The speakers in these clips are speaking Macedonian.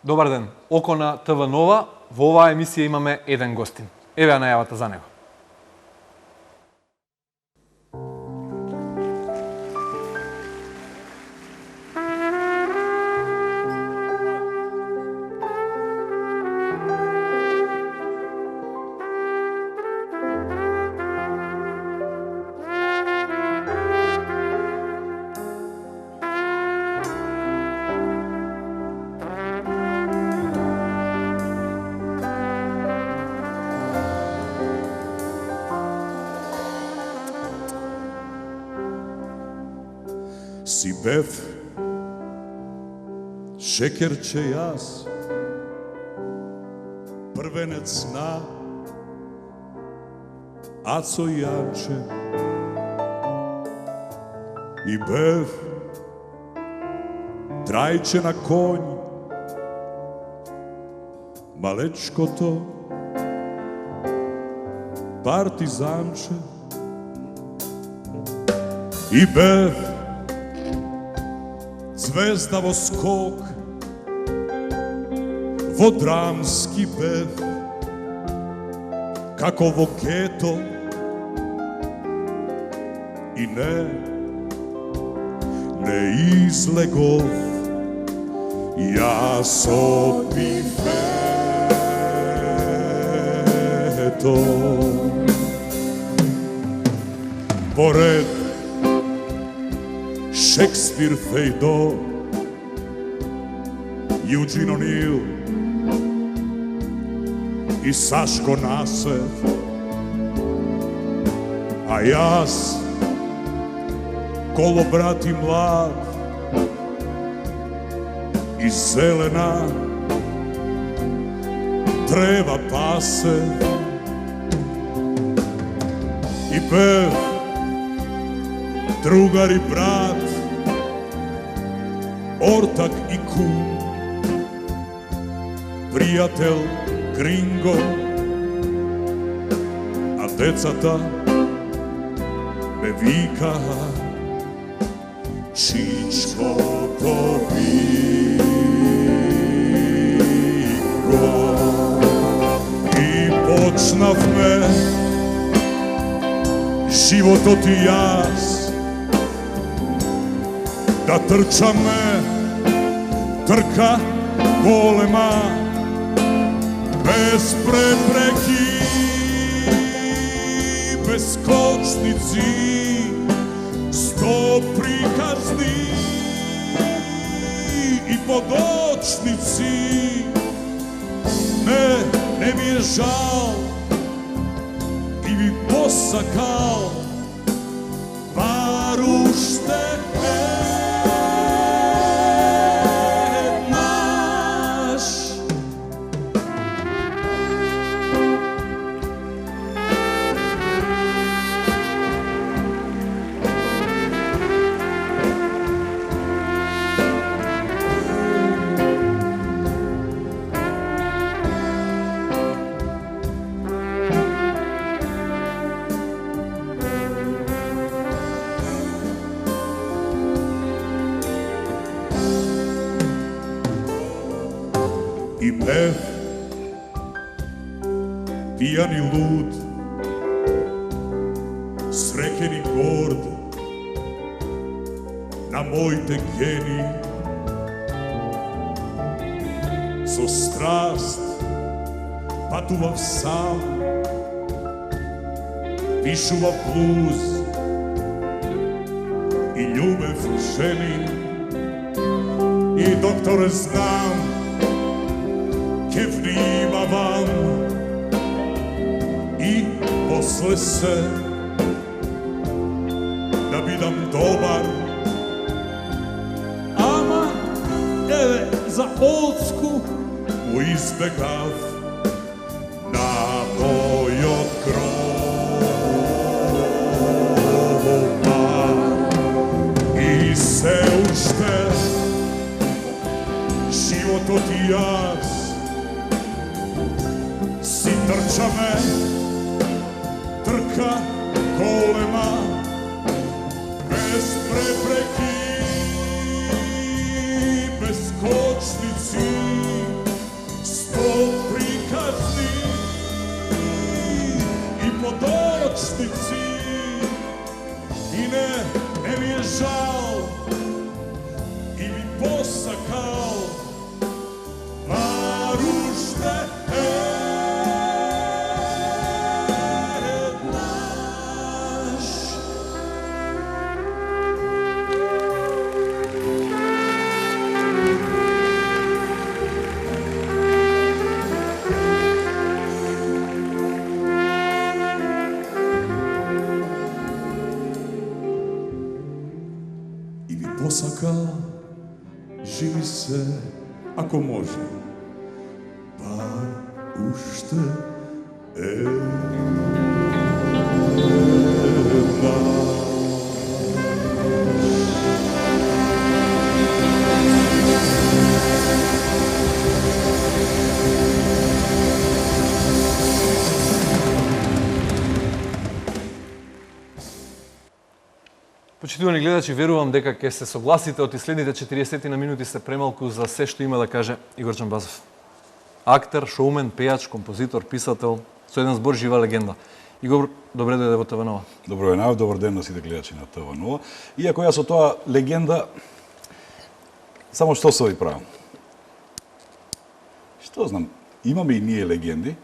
Добар ден. Око на ТВ Нова. Во оваа емисија имаме еден гостин. Еве ја најавата за него. Si bef, šekerče jas, prvenec sna, Aco i Janče. I bef, trajče na konj, malečko to, partizanče. I bef, zvezdavo skok, vodramski bev, kako voketo i ne izlegov, ja sopi feto. Pored Šekspir Fejdo, Eugene O'Neill i Saško Nasev, a jas, kolobrat i mlad, i zelena treva pase, i pev, drugar i brat, ortak i kum, prijatelj gringo, a decata me vika Čičko to bingo. I počnav me život oti jas, da trča me trka golema, bez prepreki, bez kočnici, 100 prikazni i podočnici. Ne mi je žal i bi posakal varušte. I bev, pijan i lud, sreken i gord, na moj te geni, so strast patuvav sam, pišuvav bluz i ljubev ženi. I doktore znam, kevnimavam i posle se da bidam dobar. Ama, eve, za Olsku mu izbegav na moj od grova i se ušte život oti jas. Si trča me, trka kolema, bez prepreki, bez kočnici. песници и не ми е жал и би посакал бар уште еднаш. И би посакал, живи се, ако може, бар уште Почитувани гледачи, верувам дека ќе се согласите од следните 40 на минути се премалку за се што има да каже Игор Чамбазов. Актер, шоумен, пејач, композитор, писател, со еден збор жива легенда. Игор, добре дојде во ТВ Нова. Добро вечер, добар ден на сите гледачи на ТВ Нова. Иако јас со тоа легенда, само што се ви правам? Што знам, имаме и ние легенди,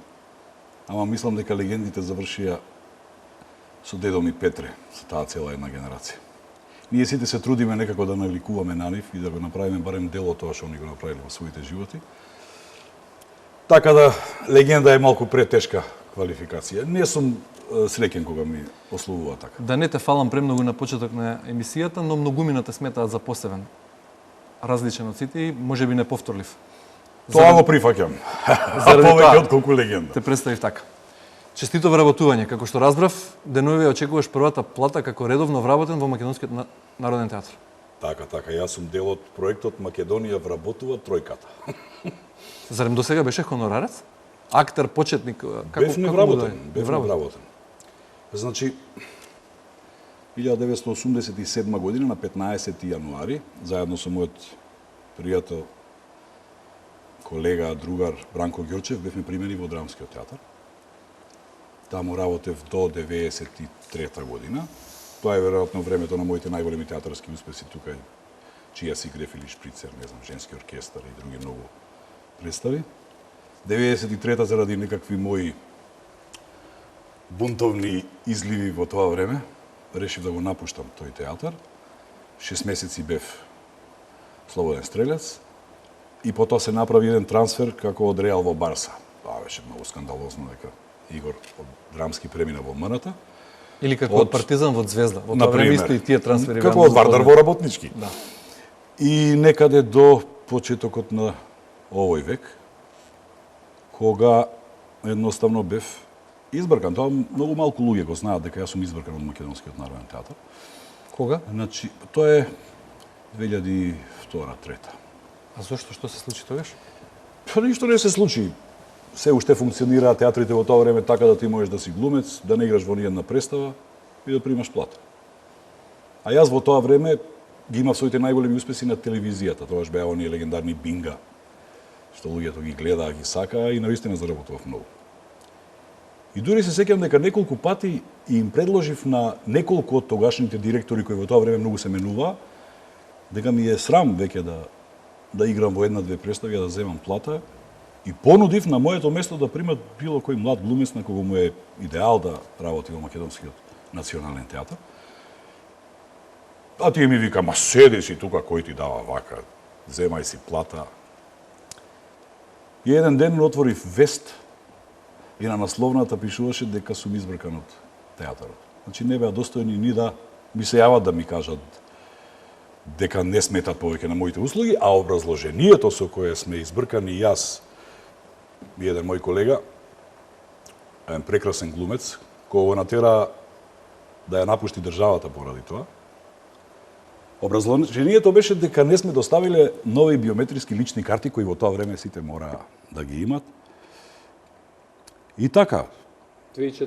ама мислам дека легендите завршија со дедо ми Петре, со таа цела една генерација. Ние сите се трудиме некако да навликуваме на нив и да го направиме барем дел од тоа што они го направиле во своите животи. Така да, легенда е малку претешка квалификација. Не сум среќен кога ми ословува така. Да не те фалам премногу на почеток на емисијата, но многумина те сметаат за посебен. Различен од сите и можеби неповторлив. Тоа го прифаќам. Заради Повеќе тоа отколку легенда. те представив така. Честито вработување. Како што разбрав, денови очекуваш првата плата како редовно вработен во Македонскиот народен театар. Така, јас сум дел од проектот Македонија вработува тројката. Зарем до сега беше хонорарец? Актер, почетник, како Бев невработен, како бев невработен. Значи, 1987 година на 15 јануари, заедно со мојот пријател, колега, другар Бранко Ѓорчев, бевме примени во Драмскиот театар. Таму работев до 93 година. Тоа е веројатно времето на моите најголеми театарски успеси тука е Чија си греф или Шприцер, не знам, Женски оркестар и други многу представи. 93-та заради некакви мои бунтовни изливи во тоа време, решив да го напуштам тој театар. 6 месеци бев слободен стрелец и потоа се направи еден трансфер како од Реал во Барса. Тоа беше многу скандалозно дека Игор од Драмски премина во МНТ. Или како од Партизан во Звезда. Во тоа време исто и тие трансфери како од Вардар во Работнички. Да. И некаде до почетокот на овој век, кога едноставно бев избркан. Тоа многу малку луѓе го знаат дека јас сум избркан од Македонскиот народен театар. Кога? Значи, тоа е 2002-2003. А зошто, што се случи тогаш? Па ништо не се случи. Се уште функционираат театрите во тоа време така да ти можеш да си глумец, да не играш во ниједна представа и да примаш плата. А јас во тоа време ги имав своите најголеми успеси на телевизијата. Тогаш беа оние легендарни бинга, што луѓето ги гледаа, ги сакаа и навистина заработував многу. И дури се сеќавам дека неколку пати им предложив на неколку од тогашните директори кои во тоа време многу се менуваа, дека ми е срам веќе да играм во една-две представи, да земам плата, и понудив на моето место да примат било кој млад глумец на кого му е идеал да работи во Македонскиот национален театар. А тие ми вика, ма седи си тука, кој ти дава вака, земај си плата. И еден ден отворив вест и на насловната пишуваше дека сум избркан од театарот. Значи не беа достојни ни да ми се јават да ми кажат дека не сметат повеќе на моите услуги, а образложението со кое сме избркани јас и еден мој колега, еден прекрасен глумец, кој го натера да ја напушти државата поради тоа. Образложението беше дека не сме доставиле нови биометриски лични карти кои во тоа време сите мора да ги имат. И така.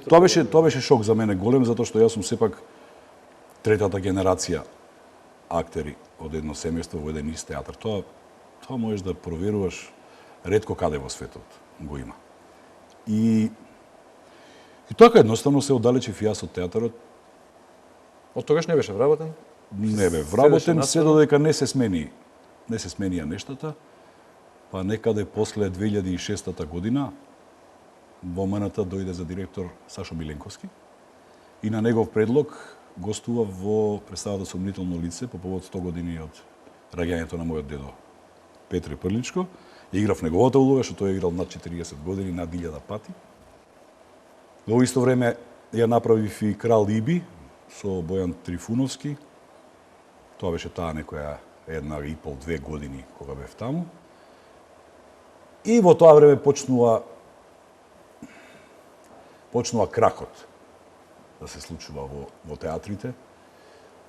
Тоа беше шок за мене голем, затоа што јас сум сепак третата генерација актери од едно семејство во еден ист театар. Тоа можеш да проверуваш ретко каде во светот го има. И И така едноставно се оддалечив јас од театарот. Од тогаш не беше вработен? Не бе, Следеше вработен се настава? додека не се сменија нештата, па некаде после 2006 година во МНТ дојде за директор Сашо Миленковски и на негов предлог гостува во представата Сомнително лице по повод 100 години од раѓањето на мојот дедо Петре Прличко. Играв неговата улога, што тој играл над 40 години, над 1000 пати. Во исто време ја направив и Крал Иби со Бојан Трифуновски. Тоа беше таа некоја 1,5-2 години кога бев таму. И во тоа време почнува кракот да се случува во театрите.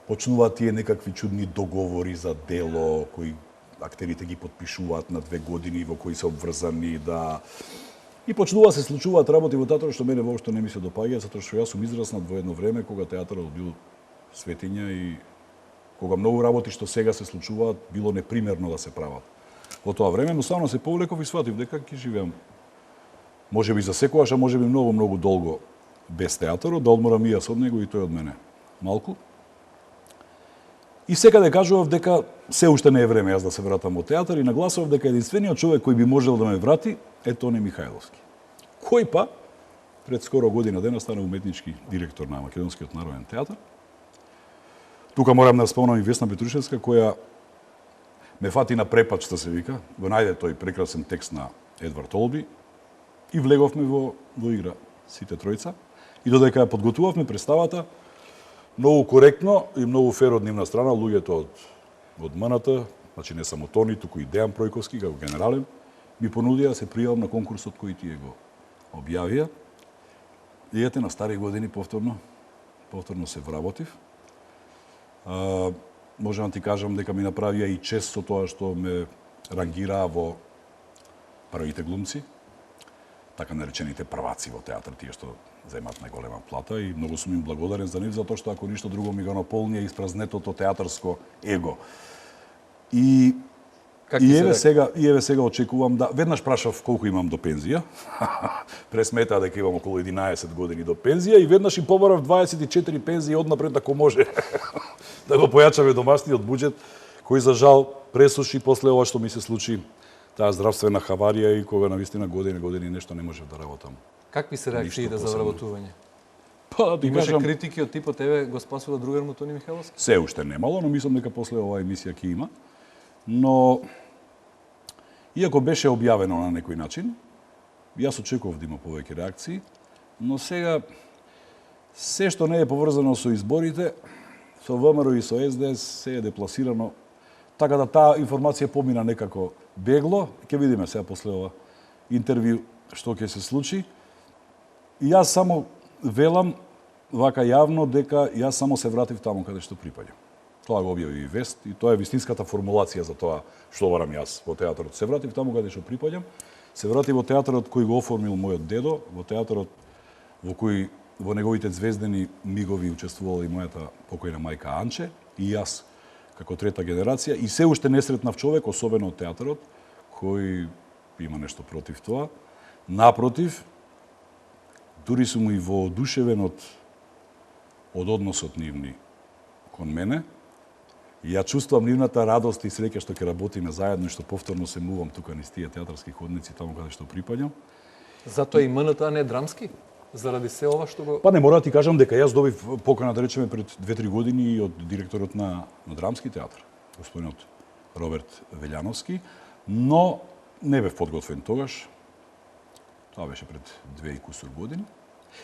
Почнуваат тие некакви чудни договори за дело кои актерите ги потпишуваат на 2 години во кои се обврзани да и почнува се случуваат работи во театарот што мене воопшто не ми се допаѓа, затоа што јас сум израснат во едно време кога театарот бил светиња и кога многу работи што сега се случуваат било непримерно да се прават. Во тоа време едноставно се повлеков и сватив дека ќе живеам можеби за секогаш, а можеби многу долго без театарот, да одморам и јас од него и тој од мене малку. И секаде кажував дека се уште не е време јас да се вратам во театар и нагласував дека единствениот човек кој би можел да ме врати е Тони Михајловски. Кој па пред скоро година дена стана уметнички директор на Македонскиот народен театар. Тука морам да спомнам и Весна Петрушевска која ме фати на препад, што се вика, го најде тој прекрасен текст на Едвард Олби и влеговме во игра сите тројца. И додека ја подготувавме представата, многу коректно и многу фер од нивна страна, луѓето од МНТ, значи не само Тони, туку и Дејан Пројковски, како генерален, ми понудија да се пријавам на конкурсот кој тие го објавија. И ете на стари години повторно се вработив. Можам да ти кажам дека ми направија и чест со тоа што ме рангираа во првите глумци, така наречените прваци во театар, тие што земат најголема плата и многу сум им благодарен за нив, затоа што ако ништо друго ми го наполнија испразнетото театарско его. И еве сега очекувам да веднаш прашав колку имам до пензија. Пресметаа дека имам околу 11 години до пензија и веднаш им побарав 24 пензии однапред ако може. Да го појачаме домашниот буџет, кој за жал пресуши после ова што ми се случи, таа здравствена хаварија и кога навистина години нешто не можев да работам. Какви се реакциите за вработување? Па, да Имаше кажам, критики од типот тебе го спасува другар му Тони Михајловски? се уште немало, но мислам дека после оваа емисија ќе има. Но иако беше објавено на некој начин, јас очекував да има повеќе реакции, но сега се што не е поврзано со изборите, со ВМРО и со СДС се е депласирано, така да таа информација помина некако бегло. Ќе видиме сега после ова интервју што ќе се случи. И јас само велам вака јавно дека јас само се вратив таму каде што припаѓам. Тоа го објави и Вест и тоа е вистинската формулација за тоа што барам јас во театарот. Се вратив таму каде што припаѓам. Се вратив во театарот кој го оформил мојот дедо, во театарот во кој во неговите звездени мигови учествувала и мојата покојна мајка Анче и јас како трета генерација и се уште несретнав човек, особено од театарот, кој има нешто против тоа. Напротив, дури сум и воодушевен од односот нивни кон мене. И ја чувствувам нивната радост и среќа што ќе работиме заедно и што повторно се мувам тука низ тие театарски ходници таму каде што припаѓам. Затоа и МНТ, а не драмски? Заради се ова што го... Па не мора да ти кажам дека јас добив покана, да речеме, пред 2-3 години од директорот на драмски театар, господинот Роберт Велјановски, но не бев подготвен тогаш. Тоа беше пред 2 и кусур години.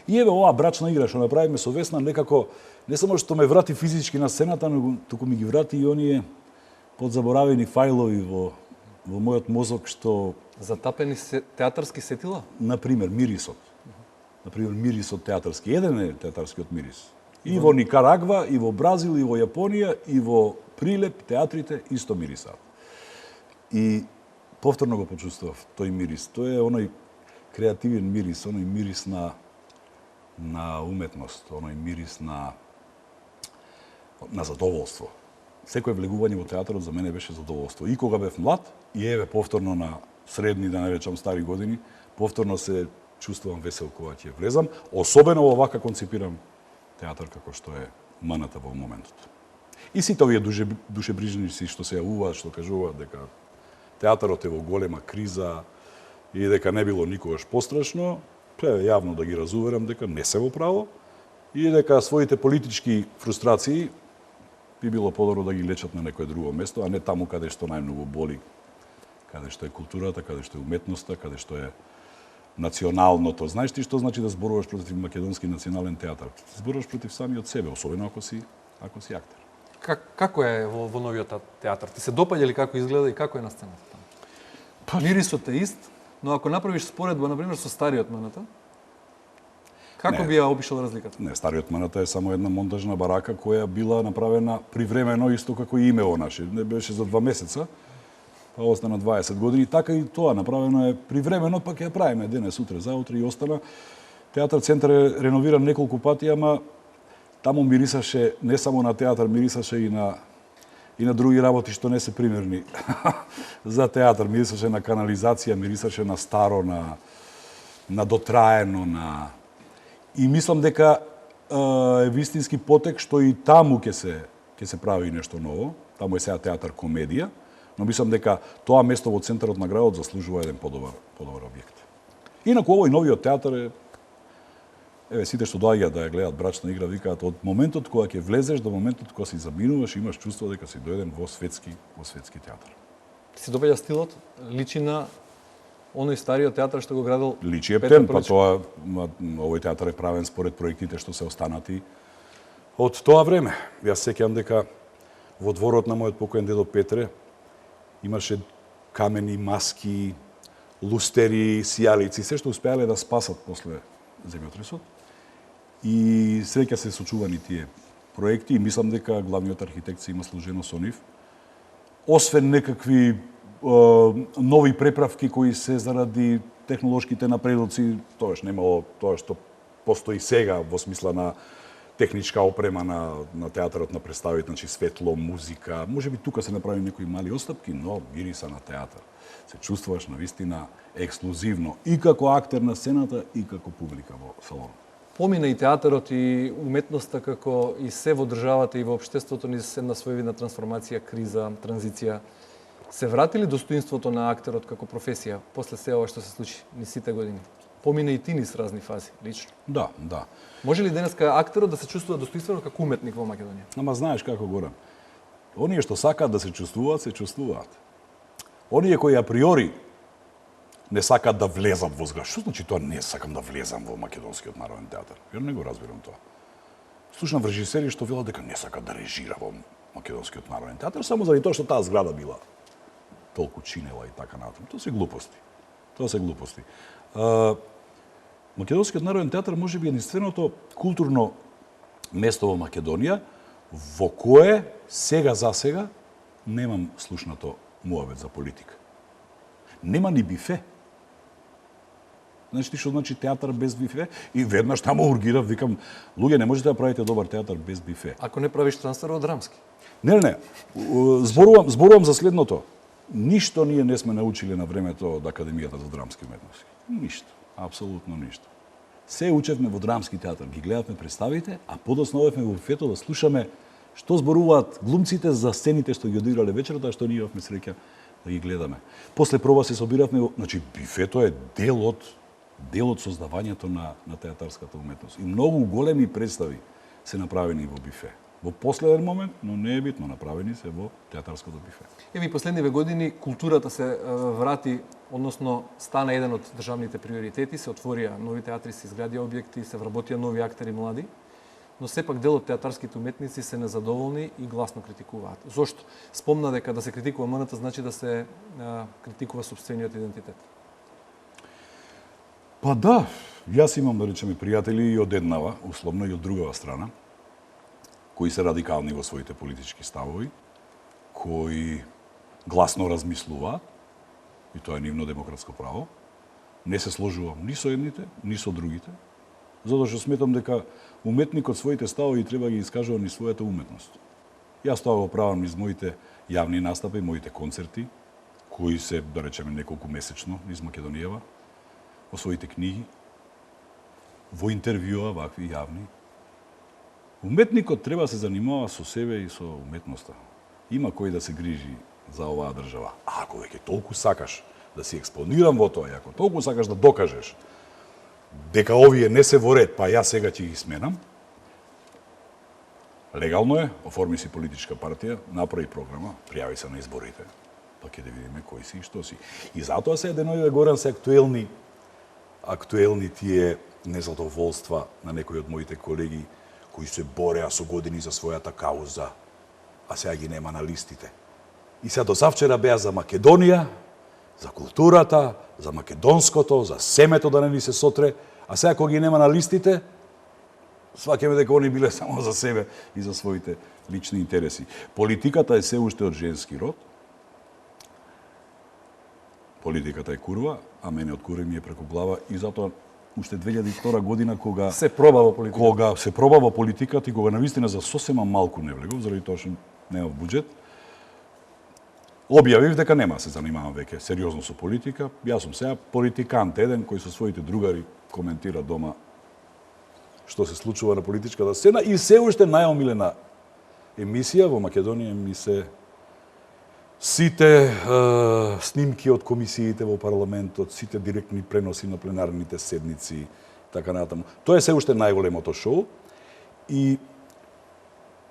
И еве оваа брачна игра што направиме со Весна некако не само што ме врати физички на сцената, но туку ми ги врати и оние подзаборавени фајлови во мојот мозок што Затапени театарски сетила? Например, мирисот. Мирисот театарски. Еден е театарскиот мирис. И во Никарагва, и во Бразил, и во Јапонија, и во Прилеп, театрите, исто мирисаат. И повторно го почувствував тој мирис. Тој е оној креативен мирис, оној мирис на уметност, оној мирис на задоволство. Секој влегување во театарот за мене беше задоволство. И кога бев млад, и еве повторно на средни, да не речам стари години, повторно се чувствувам весел кога ќе влезам, особено во вака концепиран театар како што е МНТ во моментот. И сите овие душебрижници што се јавуваат, што кажуваат дека театарот е во голема криза и дека не било никогаш пострашно, јавно да ги разуверам дека не се во право и дека своите политички фрустрации би било подобро да ги лечат на некое друго место, а не таму каде што најмногу боли, каде што е културата, каде што е уметноста, каде што е националното. Знаеш ти што значи да зборуваш против македонски национален театар? Зборуваш против самиот себе, особено ако си актер. Како е во новиот театар? Ти се допаѓа ли како изгледа и како е на сцената таму? Мирисот е ист, но ако направиш споредба, например, со стариот МНТ, како би ја опишал разликата? Не, стариот МНТ е само една монтажна барака која била направена привремено исто како и имево наше. Не беше за 2 месеца, па остана 20 години. Така и тоа направено е привремено, па ќе ја правиме денес, утре, заутре и остана. Театар Центар е реновиран неколку пати, ама таму мирисаше не само на театар, мирисаше и на други работи што не се примерни за театар. Мирисаше на канализација, мирисаше на старо, на дотраено, И мислам дека е вистински потек што и таму ќе се прави нешто ново. Таму е сега театар комедија, но мислам дека тоа место во центарот на градот заслужува еден подобар објект. Инаку овој новиот театар е сите што доаѓаат да ја гледат брачна игра викаат од моментот кога ќе влезеш до моментот кога си заминуваш, имаш чувство дека си дојден во светски театар. Ти се допаѓа стилот? Личи на оној стариот театар што го градел Личи Ептен, па тоа овој театар е правен според проектите што се останати од тоа време. Јас сеќавам дека во дворот на мојот покоен дедо Петре имаше камени, маски, лустери, сијалици, се што успеале да спасат после земјотресот. И среќа се сочувани тие проекти и мислам дека главниот архитект се има служено со нив. Освен некакви нови преправки кои се заради технолошките напредоци, тоаш немало тоа што постои сега во смисла на техничка опрема на театарот на представите, значи светло, музика. Можеби тука се направи некои мали остапки, но мириса на театар. Се чувствуваш навистина ексклузивно и како актер на сцената и како публика во салонот. Помина и театарот и уметноста како и се во државата и во општеството низ една своевидна трансформација, криза, транзиција. Се врати ли достоинството на актерот како професија после се ова што се случи низ сите години? Помина и ти низ разни фази, лично. Да. Може ли денеска актерот да се чувствува достоинствено како уметник во Македонија? Ама знаеш како, Горан? Оние што сакаат да се чувствуваат. Оние кои априори не сакаат да влезат во зграда. Што значи тоа не сакам да влезам во Македонскиот народен театар? Ја не го разбирам тоа. Слушнав режисери што велат дека не сакаат да режира во Македонскиот народен театар само заради тоа што таа зграда била толку чинела и така натаму. Тоа се глупости. Македонскиот народен театар може би единственото културно место во Македонија во кое сега за сега немам слушнато муавет за политика. Нема ни бифе. Знаеш ти што значи театар без бифе? И веднаш таму ургирав, викам, луѓе, не можете да правите добар театар без бифе. Ако не правиш трансфер од драмски? Не. Зборувам за следното. Ништо ние не сме научиле на времето од Академијата за драмски уметности. Ништо. Апсолутно ништо. Се учевме во драмски театар, ги гледавме представите, а подоцна одевме во бифето да слушаме што зборуваат глумците за сцените што ги одиграле вечерта, што ние имавме среќа да ги гледаме. После проба се собиравме, значи бифето е дел од создавањето на театарската уметност. И многу големи представи се направени во бифе. Во последен момент, но не е битно, направени се во театарското бифе. Еви последниве години културата се врати, односно стана еден од државните приоритети, се отворија нови театри, се изградија објекти, се вработија нови актери млади, но сепак дел од театарските уметници се незадоволни и гласно критикуваат. Зошто? Спомна дека да се критикува МНТ значи да се критикува сопствениот идентитет. Па да, јас имам, да речеме, пријатели и од еднава, условно и од другава страна, кои се радикални во своите политички ставови, кои гласно размислуваат, и тоа е нивно демократско право. Не се сложувам ни со едните, ни со другите, затоа што сметам дека уметникот своите ставови треба ги искажува низ својата уметност. Јас тоа го правам низ моите јавни настапи, моите концерти, кои се, да речеме, неколку месечно низ Македонијава, во своите книги, во интервјуа вакви јавни. Уметникот треба да се занимава со себе и со уметноста. Има кој да се грижи за оваа држава. А ако веќе толку сакаш да си експонирам во тоа, и ако толку сакаш да докажеш дека овие не се во ред, па јас сега ќе ги сменам, легално е, оформи си политичка партија, направи програма, пријави се на изборите, па ќе да видиме кој си и што си. И затоа се деновиве Горан се актуелни тие незадоволства на некои од моите колеги кои се бореа со години за својата кауза, а сега ги нема на листите. И сега до завчера беа за Македонија, за културата, за македонското, за семето да не ни се сотре, а сега кога ги нема на листите, сваќаме дека они биле само за себе и за своите лични интереси. Политиката е се уште од женски род. Политиката е курва, а мене од кури ми е преку глава и затоа уште 2002 година кога Се проба во политика. Кога се проба во политиката и кога навистина за сосема малку не влегов, заради тоа што немав буџет, објавив дека нема се занимавам веќе сериозно со политика. Јас сум сега политикант еден кој со своите другари коментира дома што се случува на политичката сцена и се уште најомилена емисија во Македонија ми се сите снимки од комисиите во парламентот, сите директни преноси на пленарните седници, така натаму. Тоа е се уште најголемото шоу и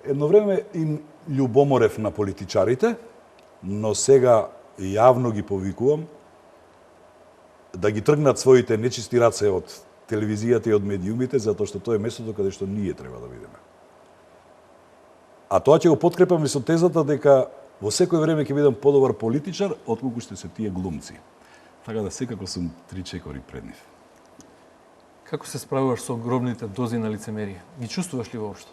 едно време им љубоморев на политичарите, но сега јавно ги повикувам да ги тргнат своите нечисти раце од телевизијата и од медиумите, затоа што тоа е местото каде што ние треба да бидеме. А тоа ќе го подкрепам и со тезата дека во секој време ќе бидам подобар политичар, отколку што се тие глумци. Така да секако сум 3 чекори пред нив. Како се справуваш со огромните дози на лицемерие? Ги чувствуваш ли воопшто?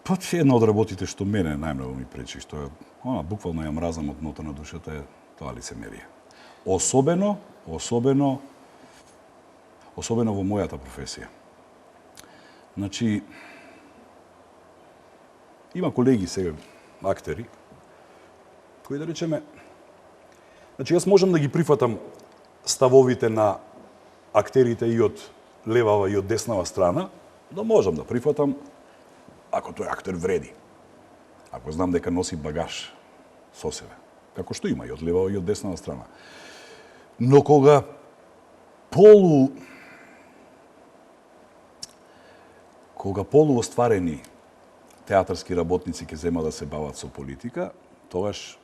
Па една од работите што мене најмногу ми пречи, што е, буквално ја мразам од нота на душата е тоа лицемерие. Особено во мојата професија. Значи, има колеги сега, актери, кои да речеме, значи јас можам да ги прифатам ставовите на актерите и од левава и од деснава страна, да можам да прифатам ако тој актер вреди. Ако знам дека носи багаж со себе. Како што има и од левава и од деснава страна. Но кога полуостварени театарски работници ќе зема да се бават со политика, тогаш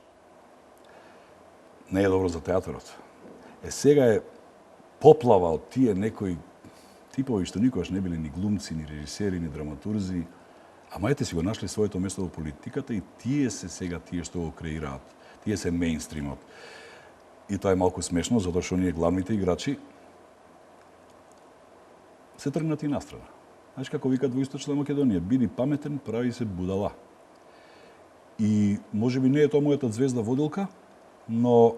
не е добро за театарот. Сега е поплава од тие некои типови што никогаш не биле ни глумци, ни режисери, ни драматурзи, ама ете си го нашли своето место во политиката и тие се сега тие што го креираат. Тие се мејнстримот. И тоа е малку смешно, затоа што ние главните играчи се тргнати настрана. Знаеш како викат во Источна Македонија, биди паметен, прави се будала. И можеби не е тоа мојата звезда водилка, но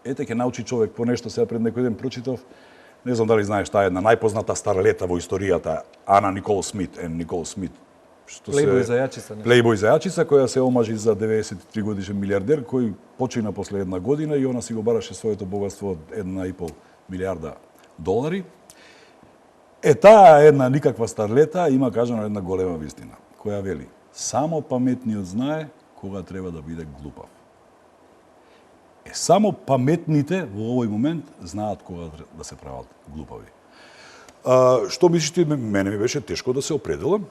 ете ќе научи човек по нешто. Сега пред некој ден прочитав, не знам дали знаеш, таа една најпозната старлета во историјата, Ана Никол Смит, Плейбој за јачица. Плейбој за јачица, која се омажи за 93 годишен милиардер, кој почина после една година и она си го бараше своето богатство од 1,5 милиарда долари. Таа една никаква старлета има кажано една голема вистина, која вели: само паметниот знае кога треба да биде глупав. Само паметните во овој момент знаат кога да се прават глупави. Што мислиш ти? Мене ми беше тешко да се определам.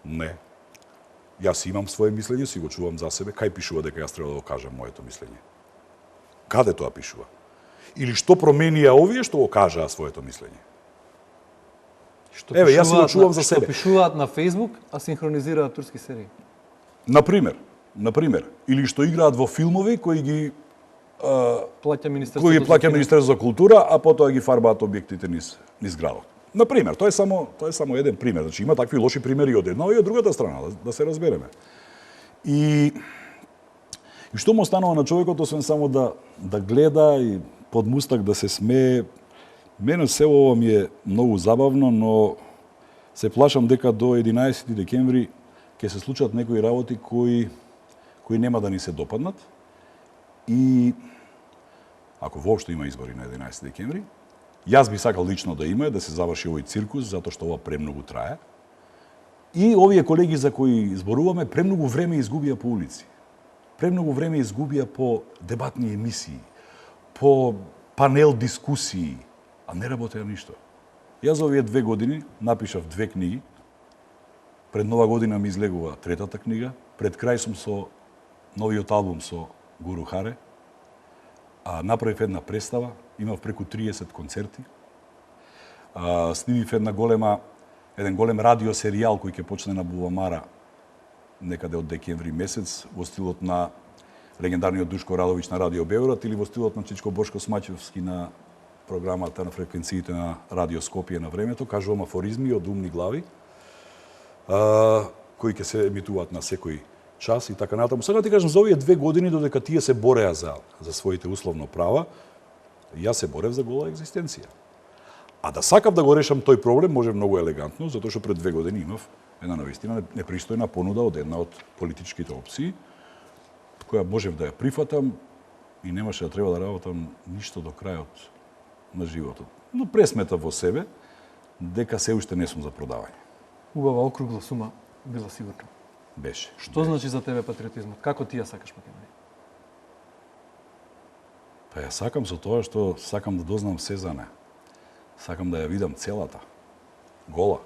Не. Јас имам свое мислење, си го чувам за себе. Кај пишува дека јас треба да го кажам моето мислење? Каде тоа пишува? Или што променија овие што го кажаа своето мислење? Еве, јас си го чувам за себе. Што пишуваат на Facebook, а синхронизираат турски серии. Например, или што играат во филмови кои ги плаќа Министерството за култура, а потоа ги фарбаат објектите низ градот. Например, тоа е само еден пример. Значи има такви лоши примери од една и од другата страна, да се разбереме. И што му останува на човекот освен само да гледа и под мустак да се смее. Мене се ова ми е многу забавно, но се плашам дека до 11 декември ќе се случат некои работи кои нема да ни се допаднат. И ако воопшто има избори на 11 декември, Јас би сакал лично да има, да се заврши овој циркус, затоа што ова премногу трае. И овие колеги за кои зборуваме, премногу време изгубија по улици. Премногу време изгубија по дебатни емисии, по панел дискусии, а не работеа ништо. Јас за овие 2 години напишав 2 книги. Пред Нова година ми излегува 3-та книга. Пред крај сум со новиот албум со Гуру Харе. А направив една представа, имав преку 30 концерти. Снимив еден голем радиосеријал кој ќе почне на Бувамара некаде од декември месец во стилот на легендарниот Душко Радовиќ на Радио Београд или во стилот на Чичко Бошко Смаќевски на програмата на фреквенциите на Радио Скопје на времето. Кажувам афоризми од умни глави кои ќе се емитуваат на секој час и така натаму. Сега ти кажам, за овие 2 години додека тие се бореа за своите условно права, јас се борев за гола екзистенција. А да сакав да го решам тој проблем може многу елегантно, затоа што пред 2 години имав една навистина непристојна понуда од една од политичките опции, која можев да ја прифатам и немаше да треба да работам ништо до крајот на животот. Но пресметав во себе дека се уште не сум за продавање. Убава округла сума била сигурно. Беше. Што значи за тебе патриотизмот? Како ти ја сакаш Македонија? Па ја сакам со тоа што сакам да дознам се за неа. Сакам да ја видам целата. Гола.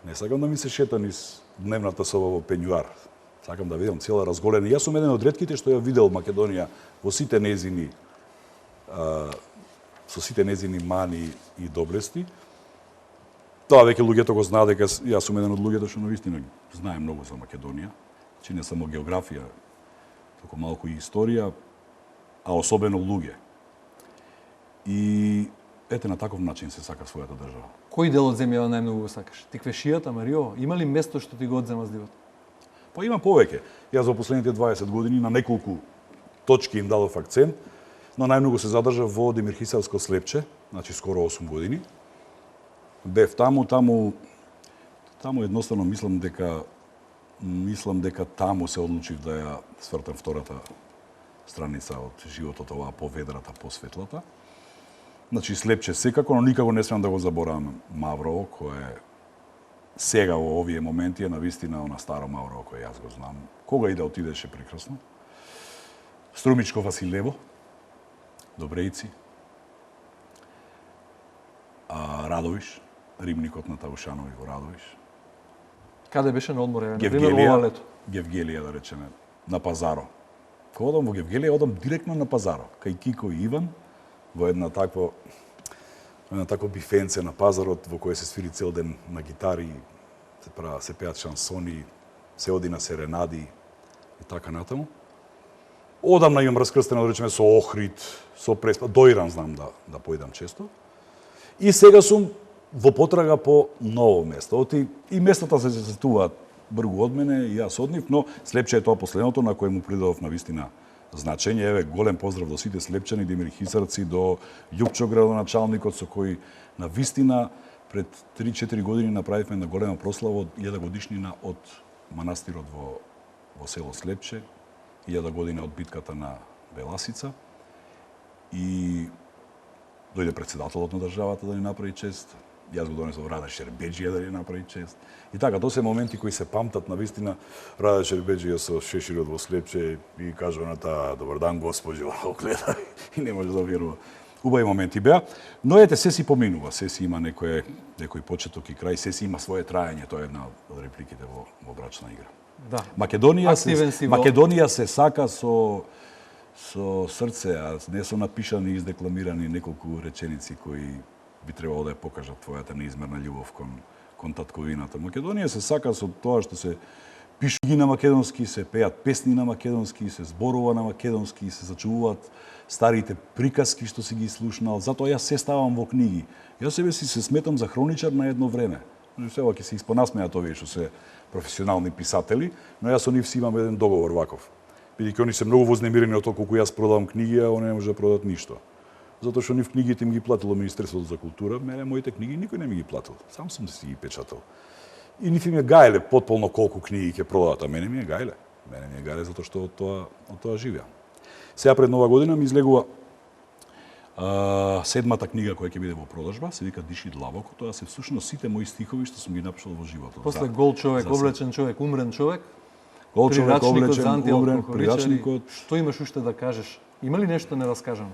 Не сакам да ми се шета низ дневната соба во пењуар. Сакам да видам цела разголена. Јас сум еден од ретките што ја видел Македонија во сите незини со сите незини мани и доблести. Тоа веќе луѓето го знаат дека јас сум еден од луѓето што навистина знае многу за Македонија. Че не само географија, туку малку и историја, а особено луѓе. И ете на таков начин се сака својата држава. Кој дел од земјава најмногу го сакаш? Тиквешијата, Марио? Има ли место што ти го одзема здивот? Па има повеќе. Јас во последните 20 години на неколку точки им дадов акцент, но најмногу се задржав во Демир Хисарско Слепче, значи скоро 8 години. Бев таму едноставно мислам дека таму се одлучив да ја свртам втората страница од животот, оваа поведрата, посветлата. Значи Слепче секако, но никако не смеам да го заборавам Маврово, кој сега во овие моменти е навистина она старо Маврово кој јас го знам. Кога и да отидеше прекрасно. Струмичко Василево, Добрејци, Радовиш, Римникот на Таушанови во Радовиш. Каде беше на одмор, например, ова лето? Гевгелија, да речеме, на Пазаро. Кога одам во Гевгелија, одам директно на Пазаро, кај Кико и Иван, во една такво бифенце на Пазарот, во кој се свири цел ден на гитари, се пеат шансони, се оди на серенади и така натаму. Одамна имам раскрстено, да речеме, со Охрид, со Преспа, доирам знам да поидам често. И сега сум во потрага по ново место. И местата се сетуваат бргу од мене, и јас од нив, но Слепче е тоа последното на кое му придадов навистина значење. Еве, голем поздрав до сите слепчани, Демир Хисарци, до Љупчо градоначалникот со кој навистина пред 3-4 години направивме на голема прослава од 1000 годишнина од манастирот во село Слепче, 1000 година од битката на Беласица. И дојде председателот на државата да ни направи чест. Јас го донесов Раде Шербеџија да ни направи чест. И така, тоа се моменти кои се памтат навистина. Раде Шербеџија со шеширот во Слепче и кажува на таа добар дан госпоđо, гледа и не може да верува. Убави моменти беа, но ете се си поминува, се си има некој почеток и крај, се си има свое траење, тоа е една од репликите во брачна игра. Да. Македонија се сака со срце, а не со напишани и издекламирани неколку реченици кои би требало да ја покажат твојата неизмерна љубов кон татковината. Македонија се сака со тоа што се пишуги на македонски, се пеат песни на македонски, се зборува на македонски, се зачувуваат старите приказки што си ги слушнал. Затоа јас се ставам во книги. Јас себе си се сметам за хроничар на едно време. Сега ќе се испонасмеат овие што се професионални писатели, но јас со нив си имам еден договор ваков. Бидејќи они се многу вознемирени од тоа колку јас продавам книги, а они не може да продадат ништо. Затоа што нив книгите им ги платило Министерството за култура, мене моите книги никој не ми ги платил. Сам сум си ги печатал. И нив им е гајле потполно колку книги ќе продадат, а мене ми е гајле. Мене ми е гајле затоа што од тоа живеам. Сега пред Нова година ми излегува Седмата книга која ќе биде во продажба се вика Диши длабоко, тоа се всушност сите мои стихови што сум ги напишал во животот. После гол човек, облечен човек, умрен човек, Гол човек, прирачникот за облечен, умрен, антиалкохоличари. прирачникот. Што имаш уште да кажеш? Има ли нешто нераскажано?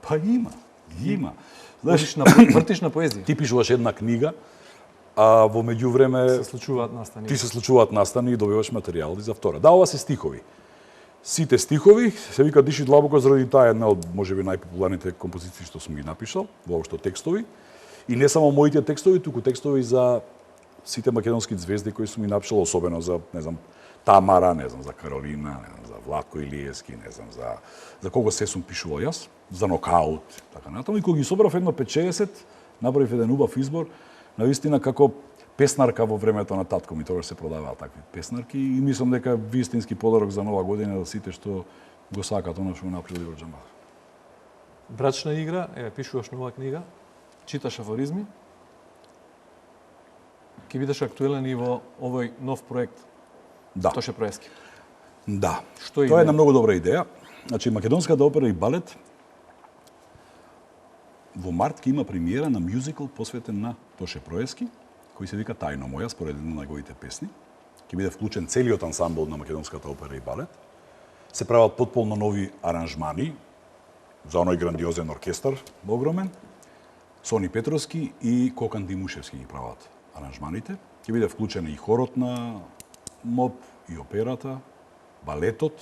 Па има. Знаеш, вртиш на поезија. Ти пишуваш една книга, а во меѓувреме Се случуваат настани. ти се случуваат настани и добиваш материјали за втора. Да, ова се стихови. Сите стихови се вика Диши длабоко заради таа една од можеби најпопуларните композиции што сум ги напишал, воопшто текстови. И не само моите текстови, туку текстови за сите македонски звезди кои сум ги напишал, особено за, не знам, Тамара, не знам, за Каролина, не знам, за Владко Илиевски, не знам, за кого се сум пишувал јас, за Нокаут, така натаму. И кога ги собрав едно 5-60, направив еден убав избор, навистина како песнарка во времето на татко ми, тогаш се продаваа такви песнарки и мислам дека вистински подарок за нова година за сите што го сакаат она што го направил Игор Џамбазов. Брачна игра, пишуваш нова книга, читаш афоризми, ќе бидеш актуелен и во овој нов проект. Да. Тоше Проески. Да. Што Тоа е една многу добра идеја. Значи, Македонската опера и балет во март ќе има премиера на мюзикл посветен на Тоше Проески, кој се вика Тајно моја, според една на неговите песни. Ќе биде вклучен целиот ансамбл на Македонската опера и балет. Се прават потполно нови аранжмани за оној грандиозен оркестар, огромен. Сони Петровски и Кокан Димушевски ги прават аранжманите. Ќе биде вклучен и хорот на МОП, и операта, балетот.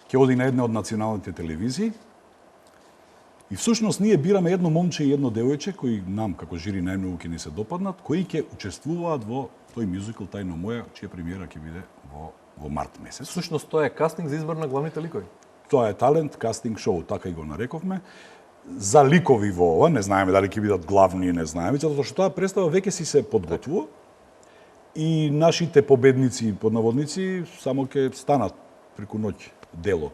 Ќе оди на една од националните телевизии. И всушност ние бираме едно момче и едно девојче кои нам како жири најмногу ќе ни се допаднат, кои ќе учествуваат во тој мюзикл Тајно моја, чија премиера ќе биде во март месец. Всушност тоа е кастинг за избор на главните ликови. Тоа е талент кастинг шоу, така и го нарековме. За ликови во ова, не знаеме дали ќе бидат главни, не знаеме, затоа што таа представа веќе си се подготвува и нашите победници, под наводници, само ќе станат преку ноќ делот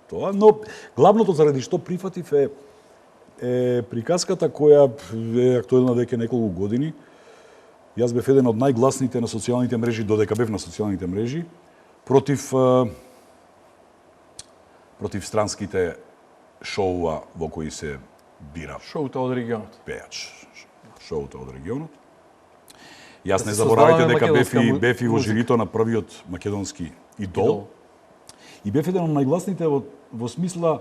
тоа, но главното заради што прифатив е приказката која е актуелна веќе неколку години. Јас бев еден од најгласните на социјалните мрежи, додека бев на социјалните мрежи, против странските шоуа во кои се бира Шоуто од регионот. пејач. Шоуто од регионот. Јас Да не се заборавајте создаваме дека македонска бев и во музика. жирито на првиот македонски идол. И бев еден од најгласните во смисла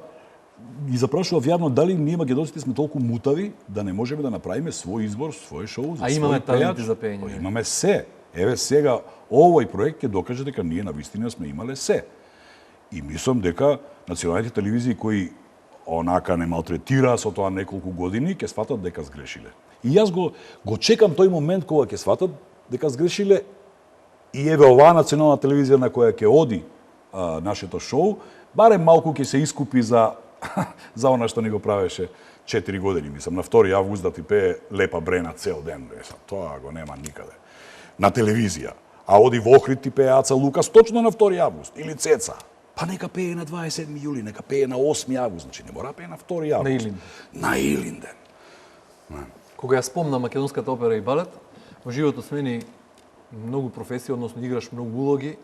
ги запрашував јавно дали ние македонците сме толку мутави да не можеме да направиме свој избор, свој шоу за А имаме свој таленти пејач. за пеење, Па не? имаме се. Еве сега овој проект ќе докаже дека ние навистина сме имале се. И мислам дека националните телевизии кои онака не малтретира со тоа неколку години ќе сватат дека сгрешиле. И јас го чекам тој момент кога ќе сватат дека сгрешиле и еве оваа национална телевизија на која ќе оди нашето шоу, барем малку ќе се искупи за за она што ни го правеше 4 години, мислам, на 2 август да ти пее Лепа Брена цел ден. Тоа го нема никаде. На телевизија. А оди во Охрид ти пее Аца Лукас точно на 2 август. Или Цеца. Па нека пее на 27 јули, нека пее на 8 август. Значи не мора пее на 2 август. На Илинден. На Илинден. Кога ја спомнам Македонската опера и балет, во животот смени многу професии, односно играш многу улоги,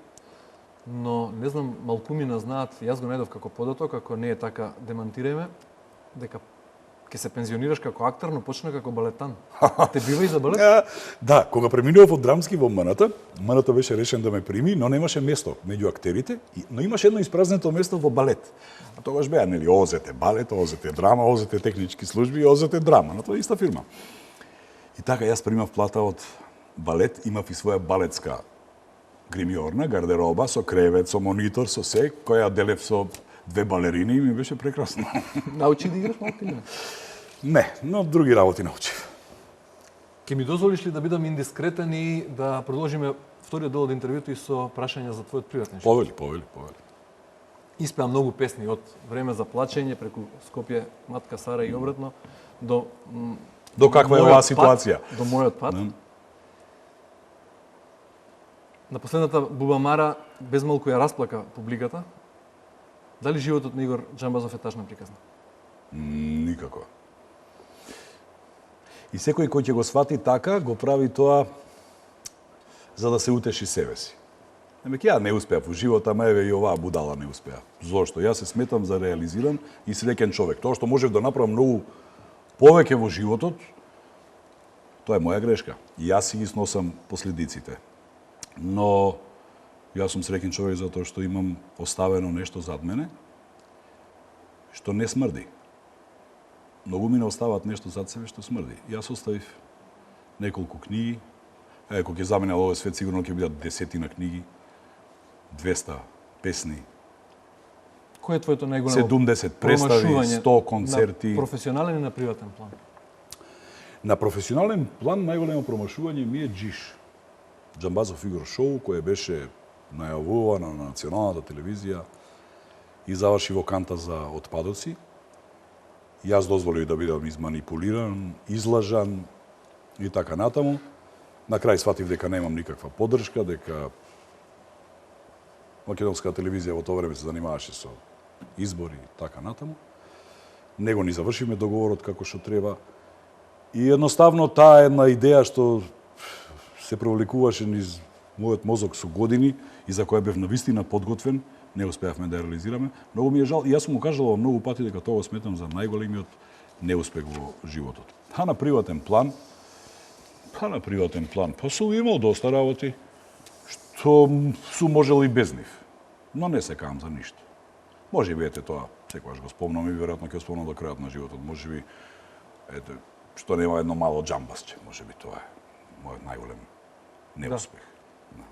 но не знам, малкумина знаат, јас го најдов како податок, ако не е така, демантиреме, дека ќе се пензионираш како актер, но почна како балетан. Те бива и за балет? Да, кога преминував од драмски во МНТ беше решен да ме прими, но немаше место меѓу актерите, но имаше едно испразнето место во балет. А тогаш беа, нели, ОЗТ балет, ОЗТ драма, ОЗТ технички служби и ОЗТ драма, на тоа иста фирма. И така јас примав плата од балет, имав и своја балетска гримиорна, гардероба, со кревет, со монитор, со се, која делев со 2 балерини и ми беше прекрасно. Научи да играш малку или не? Не, но други работи научив. Ке ми дозволиш ли да бидам индискретен и да продолжиме вториот дел од интервјуто и со прашања за твојот приватен живот? Повели. Испеа многу песни од Време за плачење преку Скопје, Матка Сара и обратно до Каква е мојот оваа пат, ситуација? До мојот пат. На последната Бубамара без малку ја расплака публиката. Дали животот на Игор Џамбазов е тажна приказна? Никако. И секој кој ќе го свати така, го прави тоа за да се утеши себе си. Немеќе ја не успеав во живота, ама еве и оваа будала не успеа. Зошто? Јас се сметам за реализиран и среќен човек. Тоа што можев да направам многу повеќе во животот, тоа е моја грешка. И јас си ги сносам последиците. Но јас сум среќен човек затоа што имам оставено нешто зад мене, што не смрди. Многу ми не остават нешто зад себе што смрди. Јас оставив неколку книги. Кога ќе заминал овој свет, сигурно ќе бидат 10 книги, 200 песни, Кој е твоето најголемо 70 представи, промашување 100 концерти. на професионален и на приватен план? На професионален план најголемо промашување ми е Джиш. Џамбазов Игор шоу, кое беше најавувано на националната телевизија и заврши во канта за отпадоци. Јас дозволив да бидам изманипулиран, излажан и така натаму. На крај сватив дека немам никаква поддршка, дека македонската телевизија во тоа време се занимаваше со избори и така натаму. Него ни завршиме договорот како што треба. И едноставно таа една идеја што се провлекуваше низ мојот мозок со години и за која бев навистина подготвен, не успеавме да ја реализираме. Многу ми е жал и јас сум го кажал многу пати дека тоа го сметам за најголемиот неуспех во животот. На приватен план, па сум имал доста работи, што сум можел и без нив. Но не се каам за ништо. Може би тоа, секогаш го спомнам и веројатно ќе го спомнам до крајот на животот. Може би, што нема едно мало џамбасче. Може би тоа е мојот најголем неуспех. Да.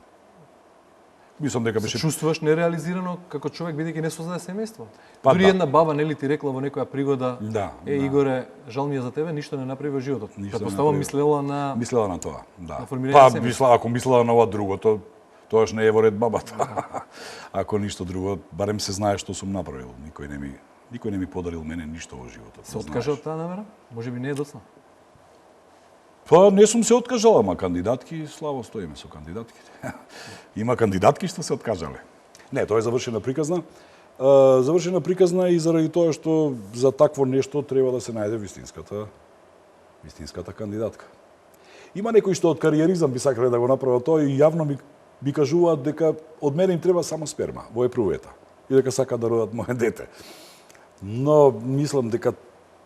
Мислам дека беше... Се чувствуваш нереализирано како човек, бидејќи не создаде семејство? Па Дури да. една баба нели ти рекла во некоја пригода, Да, Игоре, жал ми е за тебе, ништо не направи во животот. Ништо не Претпоставам направи. мислела на Мислела на тоа, да. На формирање Па, на семејство. ако мислела на ова другото, тоаш не е во ред бабата. Ако ништо друго, барем се знае што сум направил. Никој не ми подарил мене ништо во животот. се откажа од таа намера? Може би не е доцна. Па не сум се откажал, ама кандидатки, славо стоиме со кандидатките. Има кандидатки што се откажале. Не, тоа е завршена приказна. Завршена приказна и заради тоа што за такво нешто треба да се најде вистинската кандидатка. Има некои што од кариеризам би сакале да го направат тоа и јавно ми кажуваат дека од мене им треба само сперма во епрувета и дека сакаат да родат моје дете. Но мислам дека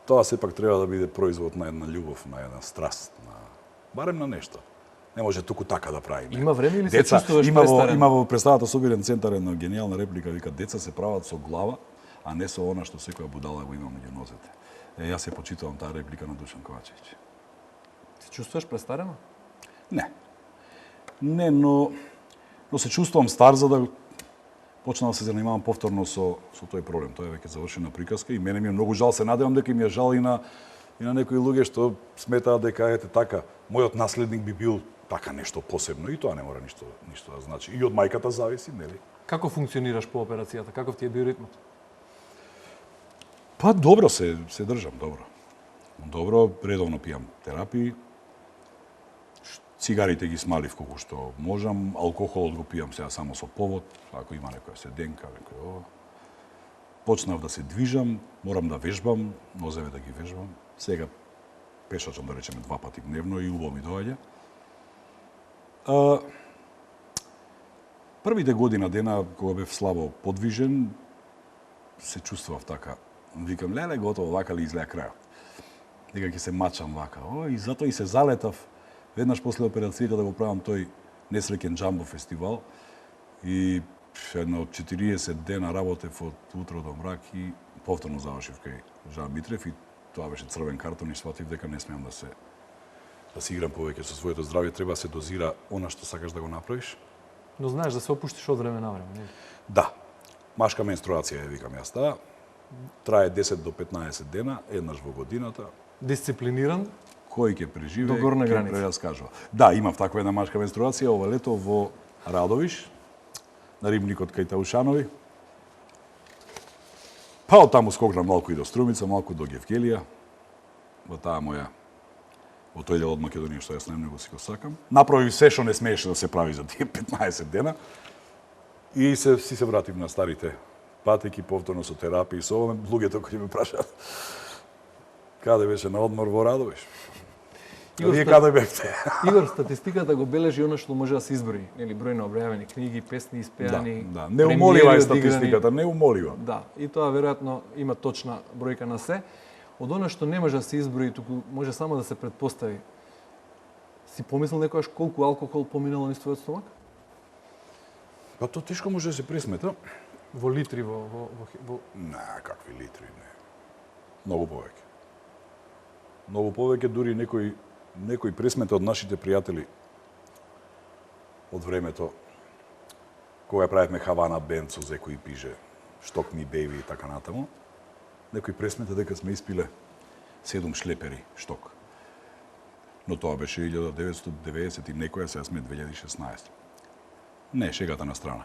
тоа сепак треба да биде производ на една љубов, на една страст, барем на нешто. Не може туку така да правиме. Има време или се чувствуваш престарен? Има во представата Собирен центар една гениална реплика, вика деца се прават со глава, а не со она што секоја будала го има меѓу нозете. Јас се почитувам таа реплика на Душан Ковачевиќ. Се чувствуваш престарено? Не. Не, но се чувствувам стар за да почнам да се занимавам повторно со тој проблем. Тоа е веќе завршена приказка и мене ми е многу жал, се надевам дека ми е жал и на некои луѓе што сметаат дека ете така, мојот наследник би бил така нешто посебно и тоа не мора ништо да значи. И од мајката зависи, нели? Како функционираш по операцијата? Каков ти е биоритмот? Па добро се држам, добро. Добро, редовно пијам терапии. Цигарите ги смалив колку што можам, алкохолот го пијам сега само со повод, ако има некоја седенка, некој ова. Почнав да се движам, морам да вежбам, нозеве да ги вежбам. Сега пешачам, да речеме, 2 пати дневно и убаво ми доаѓа. Првите година дена, кога бев слабо подвижен, се чувствував така. Викам, леле, готово, вака ли изгледа крајот. Дека ќе се мачам вака. И затоа и се залетав веднаш после операцијата да го правам тој несреќен џамбо фестивал. И едно 40 дена работев од утро до мрак и повторно завршив кај Жан Митрев и тоа беше црвен картон и сватив дека не смеам да се играм повеќе со своето здравје, треба да се дозира она што сакаш да го направиш. Но знаеш да се опуштиш од време на време, не? Да. Машка менструација ја викам јас таа. Трае 10 до 15 дена, еднаш во годината. Дисциплиниран? Кој ќе преживее, До горна ќе граница. прераскажува. Да, имав таква една машка менструација ова лето во Радовиш, на рибникот кај Таушанови. Па од таму скокнам малку и до Струмица, малку до Гевгелија, во таа моја во тој дел од Македонија што јас најмногу си го сакам. Направив се што не смееше да се прави за тие 15 дена и си се вратив на старите патеки, повторно со терапија и со ова. Луѓето кои ме прашаат каде беше на одмор во Радовиш. Вие каде бевте? Игор, статистиката го бележи она што може да се изброи, нели, број на објавени книги, песни испеани, Да, неумолива е премиери одиграни. статистиката, неумолива. Да, и тоа веројатно има точна бројка на се. Од она што не може да се изброи, туку може само да се претпостави. Си помислил некојаш колку алкохол поминало низ твојот стомак? Па тоа тешко може да се пресмета. Во литри, во... Не, какви литри, не. Многу повеќе. Многу повеќе, дури некој пресмета од нашите пријатели од времето кога правевме Хавана бенд со Зеко и Пиже, Шток ми беби и така натаму. Некој пресмета дека сме испиле 7 шлепери шток. Но тоа беше 1990 и некоја, сега сме 2016. Не, шегата на страна.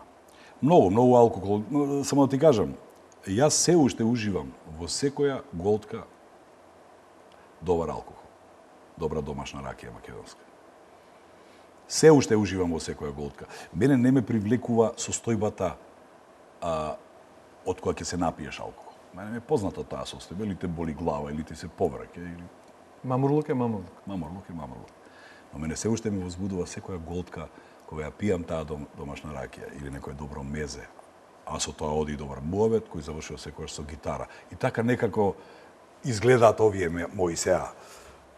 Многу алкохол. Само да ти кажам, јас се уште уживам во секоја голтка добар алкохол. Добра домашна ракија македонска. Се уште уживам во секоја голтка. Мене не ме привлекува состојбата од која ќе се напиеш алкохол. Мене ме е позната таа состојба, или те боли глава, или ти се повраќа, или... Мамурлук е мамурлук. Мамурлук е мамурлук. Но мене се уште ме возбудува секоја голтка кога ја пијам таа домашна ракија или некој добро мезе, а со тоа оди добар муабет кој завршува секојаш со гитара. И така некако изгледаат овие мои сеа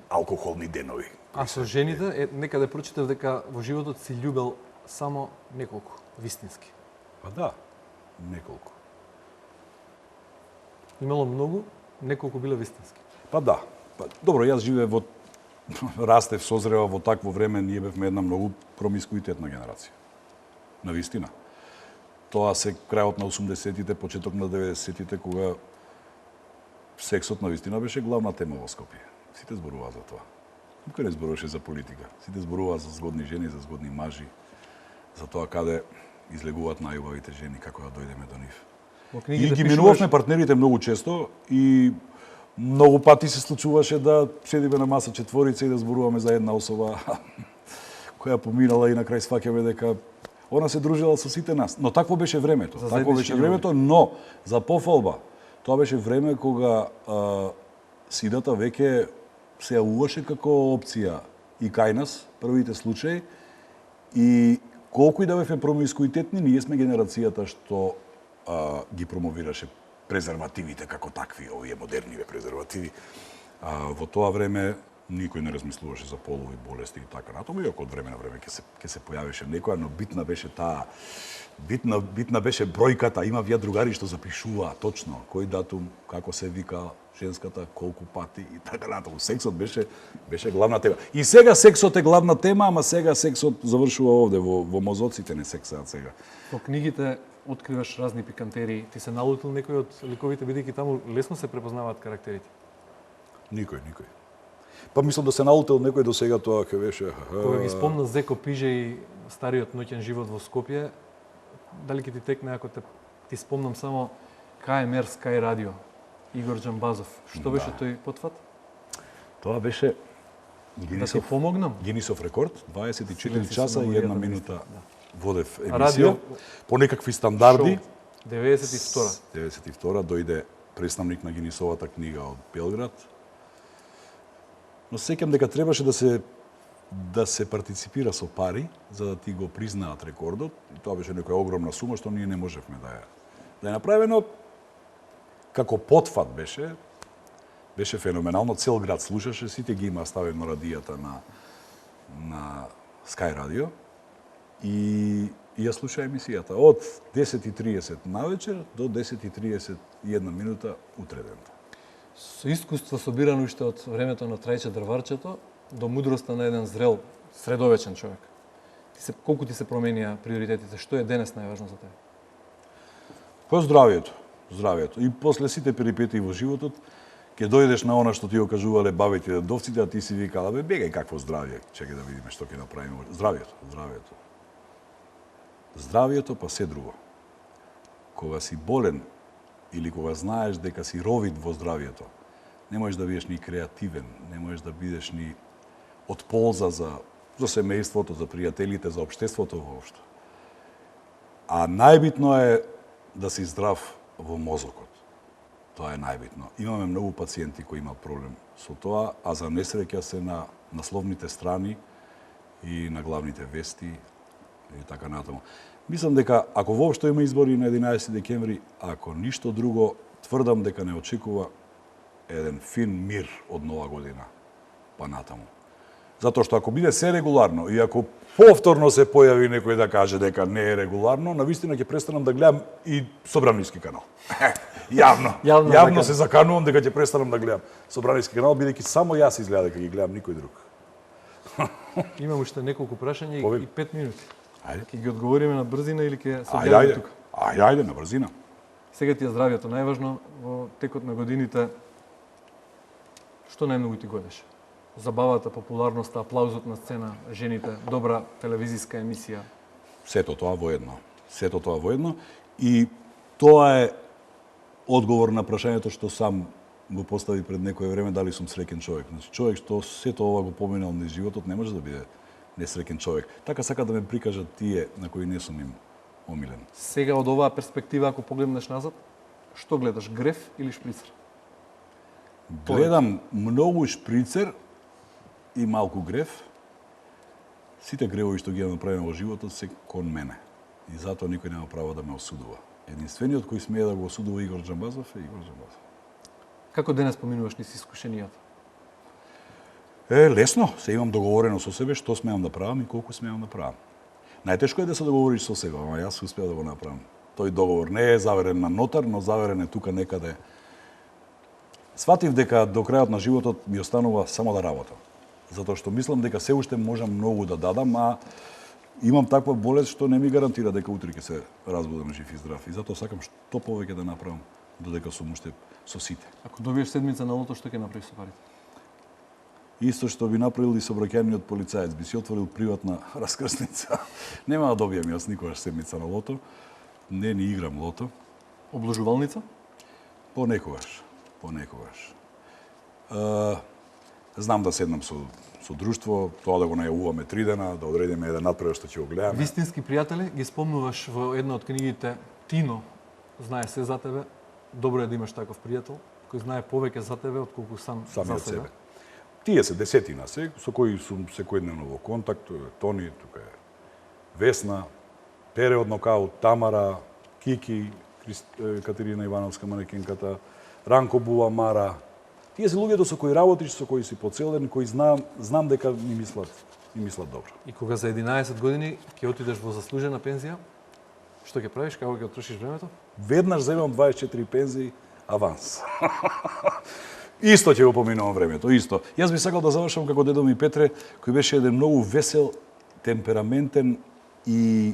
алкохолни денови. А со жените, некаде прочитав дека во животот си љубел само неколку, вистински. Па да, неколку. Имало многу, неколку биле вистински. Па да. Па, добро, јас живеев во растев, созрева во такво време, ние бевме една многу промискуитетна генерација. Навистина. Тоа се крајот на 80-тите, почеток на 90-тите, кога сексот навистина беше главна тема во Скопје. Сите зборуваа за тоа. Никој не зборуваше за политика. Сите зборуваа за згодни жени, за згодни мажи, за тоа каде излегуваат најубавите жени, како да дојдеме до нив. И ги минувавме партнерите многу често и многу пати се случуваше да седиме на маса четворица и да зборуваме за една особа која поминала и на крај сваќаме дека она се дружила со сите нас. Но такво беше времето. Такво беше времето, но за пофалба тоа беше време кога сидата веќе се јавуваше како опција и кај нас, првите случаи, и колку и да бевме промискуитетни, ние сме генерацијата што ги промовираше презервативите како такви, овие модерниве презервативи. Во тоа време никој не размислуваше за полови болести и така натаму, иако од време на време ќе се појавеше некоја, но битна беше таа, битна беше бројката, има вие другари што запишуваа точно кој датум, како се вика женската, колку пати и така натаму. Сексот беше главна тема. И сега сексот е главна тема, ама сега сексот завршува овде во мозоците, не сексаат сега. Во книгите откриваш разни пикантерии. Ти се налутил некој од ликовите, бидејќи таму лесно се препознаваат карактерите? Никој. Па мислам да се налутил некој до сега, тоа ќе беше... Кога ги спомна Зеко Пиже и стариот ноќен живот во Скопје, дали ќе ти текне ако ти спомнам само КМР Скај радио, Игор Џамбазов. Што беше тој потфат? Тоа беше Да ти помогнам? Гинисов рекорд, 24 часа и 1 минута водев емисија. Радио, по некакви стандарди. 92-а. Дојде представник на Гинисовата книга од Белград. Но сеќам дека требаше да се партиципира со пари за да ти го признаат рекордот. И тоа беше некоја огромна сума што ние не можевме да ја направиме, но како потфат беше феноменално. Цел град слушаше, сите ги има ставено радијата на Sky Radio и ја слуша емисијата од 10:30 навечер до 10:31 минута утредента. Со искуство собирано уште од времето на Трајче Дрварчето до мудроста на еден зрел, средовечен човек. Колку ти се променија приоритетите? Што е денес најважно за тебе? Па здравието. И после сите перипетии во животот, ќе дојдеш на она што ти го кажувале бабите и дедовците, а ти си викала, бегај какво здравје, чекај да видиме што ќе направиме. Здравието, па се друго. Кога си болен или кога знаеш дека си ровит во здравието, не можеш да бидеш ни креативен, не можеш да бидеш ни од полза за семејството, за пријателите, за општеството воопшто. А најбитно е да си здрав во мозокот. Тоа е најбитно. Имаме многу пациенти кои имаат проблем со тоа, а за несреќа се на насловните страни и на главните вести и така натаму. Мислам дека ако воопшто има избори на 11 декември, ако ништо друго, тврдам дека не очекува еден фин мир од нова година па натаму. Затоа што ако биде се регуларно и ако повторно се појави некој да каже дека не е регуларно, навистина ќе престанам да гледам и Собраниски канал. Јавно се заканувам дека ќе престанам да гледам Собраниски канал, бидејќи само јас изгледа дека ги гледам, никој друг. Имам уште неколку прашања и 5 минути. Ајде. Ќе ги одговориме на брзина или ќе се одјавиме тука? Ајде, на брзина. Сега ти е здравието најважно во текот на годините. Што најмногу ти годеше? Забавата, популарноста, аплаузот на сцена, жените, добра телевизиска емисија. Сето тоа воедно. Сето тоа воедно. И тоа е одговор на прашањето што сам го постави пред некое време, дали сум среќен човек. Значи, човек што сето ова го поминал низ животот не може да биде несреќен човек. Така сака да ме прикажат тие на кои не сум им омилен. Сега од оваа перспектива, ако погледнеш назад, што гледаш, греф или шприцер? Гледам многу шприцер и малку греф. Сите гревови што ги направиме во животот се кон мене. И затоа никој нема право да ме осудува. Единствениот кој смее да го осудува Игор Џамбазов е Игор Џамбазов. Како денес поминуваш низ искушенијата? Лесно, се имам договорено со себе што смеам да правам и колку смеам да правам. Најтешко е да се договориш со себе, ама јас успеав да го направам. Тој договор не е заверен на нотар, но заверен е тука некаде. Сватив дека до крајот на животот ми останува само да работам. Затоа што мислам дека се уште можам многу да дадам, а имам таква болест што не ми гарантира дека утре ќе се разбудам жив и здрав. И затоа сакам што повеќе да направам додека сум уште со сите. Ако добиеш седмица на лото, што ќе направиш со парите? Исто што би направил и сообраќајниот полицаец, би си отворил приватна раскрсница. Нема да добијам јас никогаш седмица на лото. Не ни играм лото. Обложувалница? Понекогаш. Знам да седнам со друштво, тоа да го најавуваме 3 дена, да одредиме еден надпревар што ќе го гледаме. Вистински пријатели ги спомнуваш во една од книгите. Тино знае се за тебе. Добро е да имаш таков пријател кој знае повеќе за тебе отколку сам за себе. Тие се десетина со кои сум секојдневно во контакт. Тони, тука е Весна, Пере од Нокаут, Тамара, Кики, Катерина Ивановска манекенката, Ранко Бува Мара. Тие се луѓето со кои работиш, со кои си поцелен, кои знам дека ми мислат добро. И кога за 11 години ќе отидеш во заслужена пензија, што ќе правиш, како ќе отрошиш времето? Веднаш земам 24 пензии аванс. Исто ќе го поминувам времето, исто. Јас би сакал да завршам како дедо ми Петре, кој беше еден многу весел, темпераментен и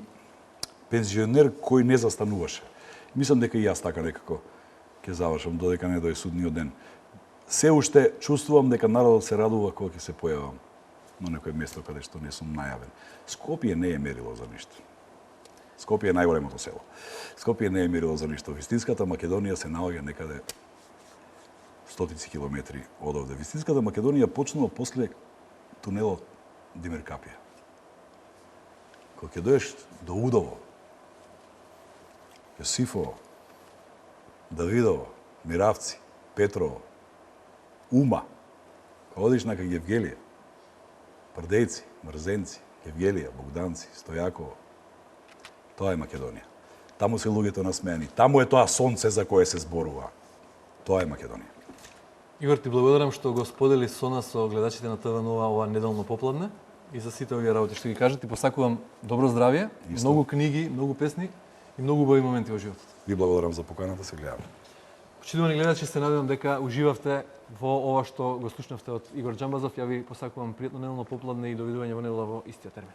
пензионер кој не застануваше. Мислам дека и јас така некако ќе завршам, додека не дојде судниот ден. Се уште чувствувам дека народот се радува кога ќе се појавам на некој место каде што не сум најавен. Скопје не е мерило за ништо. Скопје е најголемото село. Скопје не е мерило за ништо. Вистинската Македонија се наоѓа некаде стотици километри од овде. Вистинската Македонија почнува после тунелот Димир Капија. Кога ќе доеш до Удово, Јосифово, Давидово, Миравци, Петрово, Ума, кога одиш на Евгелија, Прдејци, Мрзенци, Евгелија, Богданци, Стојаково, тоа е Македонија. Таму се луѓето насмеани. Таму е тоа сонце за кое се зборува. Тоа е Македонија. Игор, ти благодарам што го сподели со нас, со гледачите на ТВ Нова ова неделно попладне и за сите овие работи што ги кажат. Ти посакувам добро здравје, многу книги, многу песни и многу убави моменти во животот. Ви благодарам за поканата, се гледаме. Почитувани гледачи, се надевам дека уживавте во ова што го слушнавте од Игор Џамбазов. Ја ви посакувам пријатно неделно попладне и довидување во недела во истиот термин.